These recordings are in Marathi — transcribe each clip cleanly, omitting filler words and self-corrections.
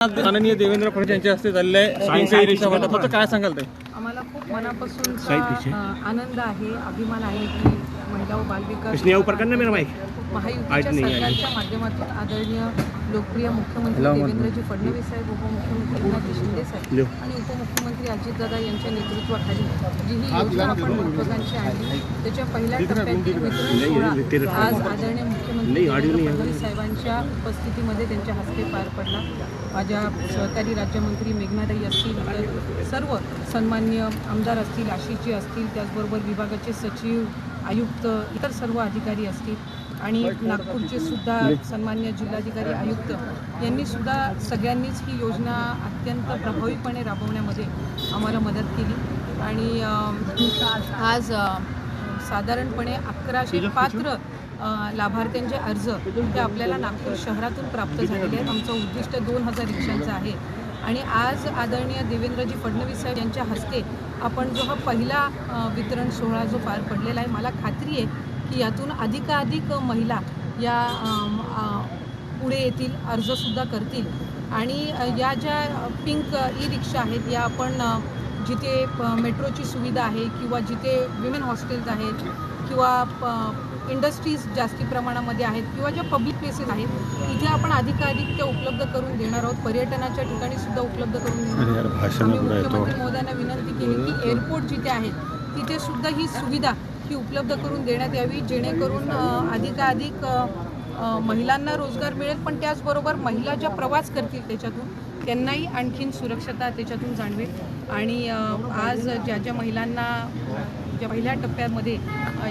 माननीय देवेंद्र फडणवीस यांच्या हस्ते झालेलं आहे रिक्षा वाटपाचं काय सांगाल ते? आम्हाला खूप मनापासून आनंद आहे, अभिमान आहे की महिला व बालविकास महायुतीच्या सरकारच्या माध्यमातून आदरणीय लोकप्रिय मुख्यमंत्री देवेंद्रजी फडणवीस साहेब, उपमुख्यमंत्री एकनाथ शिंदे साहेब आणि उपमुख्यमंत्री अजितदादा यांच्या नेतृत्वाखाली जी ही योजना आपण महत्त्वाकांक्षी आणली त्याच्या पहिल्या टप्प्यातील वितरण सोहळा आज आदरणीय मुख्यमंत्री देवेंद्र फडणवीस साहेबांच्या उपस्थितीमध्ये त्यांच्या हस्ते पार पडला। माझ्या सहकारी राज्यमंत्री मेघनाताई असतील, तर सर्व सन्माननीय आमदार असतील, आशिषजी असतील, त्याचबरोबर विभागाचे सचिव, आयुक्त, इतर सर्व अधिकारी असतील आणि नागपूरचे सुद्धा सन्मान्य जिल्हाधिकारी आयुक्त यांनी सुद्धा सगळ्यांनीच ही योजना अत्यंत प्रभावीपणे राबवण्यामध्ये आम्हाला मदत केली आणि आज साधारणपणे 1100 पात्र लाभार्थ्यांचे अर्ज हे आपल्याला नागपूर शहरातून प्राप्त झालेले आहेत। आमचं उद्दिष्ट 2000 रिक्षांचं आहे आणि आज आदरणीय देवेंद्रजी फडणवीस साहेब यांच्या हस्ते आपण जो हा पहिला वितरण सोहळा जो पार पडलेला आहे, मला खात्री आहे की यातून अधिकाधिक महिला या पुढे येतील, अर्जसुद्धा करतील आणि या ज्या पिंक ई रिक्षा आहेत या आपण जिथे मेट्रोची सुविधा आहे किंवा जिथे विमेन हॉस्टेल्स आहेत किंवा इंडस्ट्रीज जास्ती प्रमाणामध्ये आहेत किंवा ज्या पब्लिक प्लेसेस आहेत तिथे आपण अधिकाधिक त्या उपलब्ध करून देणार आहोत। पर्यटनाच्या ठिकाणी सुद्धा उपलब्ध करून देणार आहोत। आम्ही मुख्यमंत्री महोदयांना विनंती केली की एअरपोर्ट जिथे आहेत तिथे सुद्धा ही सुविधा ही उपलब्ध करून देण्यात यावी, जेणेकरून अधिकाधिक महिलांना रोजगार मिळेल, पण त्याचबरोबर महिला ज्या प्रवास करतील त्याच्यातून त्यांनाही आणखीन सुरक्षता त्याच्यातून जाणवेल आणि आज ज्या महिलांना ज्या पहिल्या टप्प्यामध्ये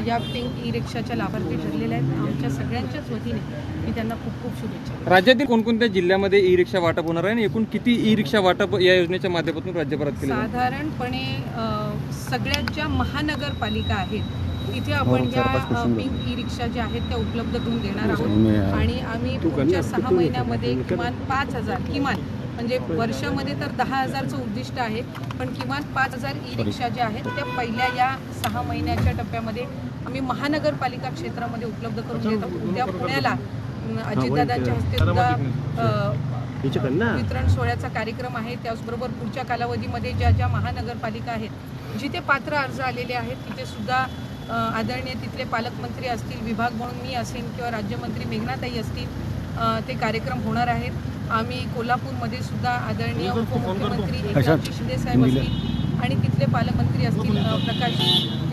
या पिंक ई रिक्षाच्या लाभार्थी ठरलेल्या आहेत, आमच्या सगळ्यांच्याच वतीने मी त्यांना खूप खूप शुभेच्छा। राज्यातील कोणकोणत्या जिल्ह्यामध्ये ई रिक्षा वाटप होणार आहे आणि एकूण किती ई रिक्षा वाटप या योजनेच्या माध्यमातून राज्यभरात केले? साधारणपणे सगळ्यात ज्या महानगरपालिका आहेत तिथे आपण या पिंक ई रिक्षा ज्या आहेत त्या उपलब्ध करून देणार आहोत आणि आम्ही पुढच्या 6 महिन्यामध्ये किमान 5000 किमान म्हणजे वर्षामध्ये तर 10,000चं उद्दिष्ट आहे, पण किमान 5000 ई रिक्षा ज्या आहेत त्या पहिल्या या 6 महिन्याच्या टप्प्यामध्ये आम्ही महानगरपालिका क्षेत्रामध्ये उपलब्ध करून देतो। उद्या पुण्याला अजितदादांच्या हस्ते सुद्धा वितरण सोहळ्याचा कार्यक्रम आहे। त्याचबरोबर पुढच्या कालावधीमध्ये ज्या महानगरपालिका आहेत जिथे पात्र अर्ज आलेले आहेत तिथे सुद्धा आदरणीय तिथले पालकमंत्री असतील, विभाग म्हणून मी असेन किंवा राज्यमंत्री मेघनाताई असतील, ते कार्यक्रम होणार आहेत। आम्ही कोल्हापूरमध्ये सुद्धा आदरणीय उपमुख्यमंत्री एकनाथ शिंदे साहेब असतील आणि तिथले पालकमंत्री असतील प्रकाश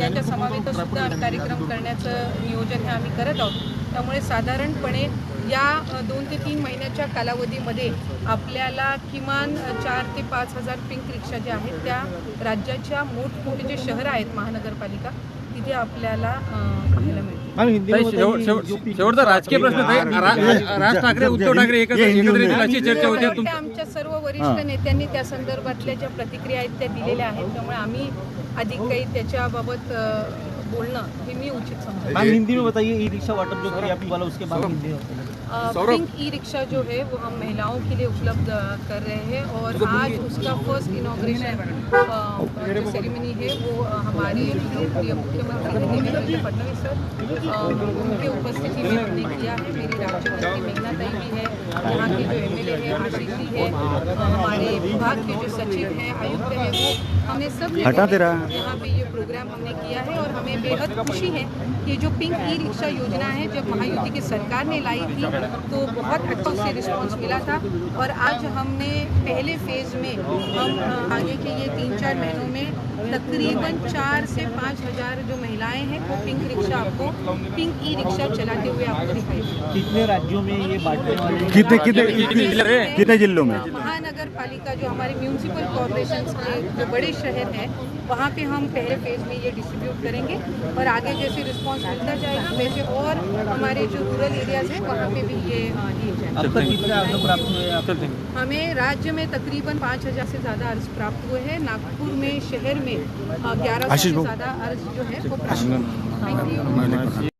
यांच्या समवेत सुद्धा कार्यक्रम करण्याचं नियोजन हे आम्ही करत आहोत। त्यामुळे साधारणपणे या 2 ते 3 महिन्याच्या कालावधीमध्ये आपल्याला किमान 4 ते 5,000 पिंक रिक्षा ज्या आहेत त्या राज्याच्या मोठमोठे जे शहरं आहेत महानगरपालिका तिथे आपल्याला पाहायला मिळतील। शेवटचा राजकीय प्रश्न राज ठाकरे उद्धव ठाकरे एकत्रित अशी चर्चा होती। आमच्या सर्व वरिष्ठ नेत्यांनी त्या संदर्भातल्या ज्या प्रतिक्रिया आहेत त्या दिलेल्या आहेत, त्यामुळे आम्ही अधिक काही त्याच्याबाबत बोलणं हे मी उचित समझता हूं। हिंदी में बताइए ई रिक्शा वाटप जो किया वाला उसके बाद हिंदी में पिंक ई रिक्शा जो है वो हम महिलाओं के लिए उपलब्ध कर रहे हैं और आज उसका फर्स्ट इनॉग्रेशन जो सेरेमनी है वो हमारे लोकप्रिय मुख्यमंत्री देवेंद्र फडणवीस सर उनके उपस्थिति में हमने किया है। मेरी राज्यमंत्री मेघनाताई भी है, यहाँ के जो MLA है आशीष जी है, हमारे विभाग के जो सचिव हैं, आयुक्त हैं, वो हमने सब यहाँ पे ये प्रोग्राम हमने किया है और हमें बेहद खुशी है कि जो पिंक ई रिक्शा योजना है जब महायुति की सरकार ने लाई थी तो बहुत अच्छा उससे रिस्पॉन्स मिला था और आज हमने पहले फेज़ में हम आगे के ये 3-4 महीनों में तकरीबन 4 से 5,000 जो महिलाएं हैं वो पिंक रिक्शा आपको पिंक ई रिक्शा चलाते हुए आपको दिखाई देंगी। कितने राज्यों में ये बांटने वाले कितने जिलों में? महानगर पालिका जो हमारे म्यूनसिपल कॉर्पोरेशन के जो बड़े शहर हैं वहाँ पे हम पहले फेज़ में ये डिस्ट्रीब्यूट करेंगे और आगे जैसे रिस्पांस मिलता जाएगा वैसे और हमारे जो रूरल एरियाज़ हैं वहाँ पे भी ये दिए जाएंगे। हमें राज्य में तकरीबन 5,000 से ज़्यादा अर्ज प्राप्त हुए हैं। नागपुर में शहर में 1100 से ज़्यादा अर्ज जो है वो प्राप्त हुए हैं। Thank you.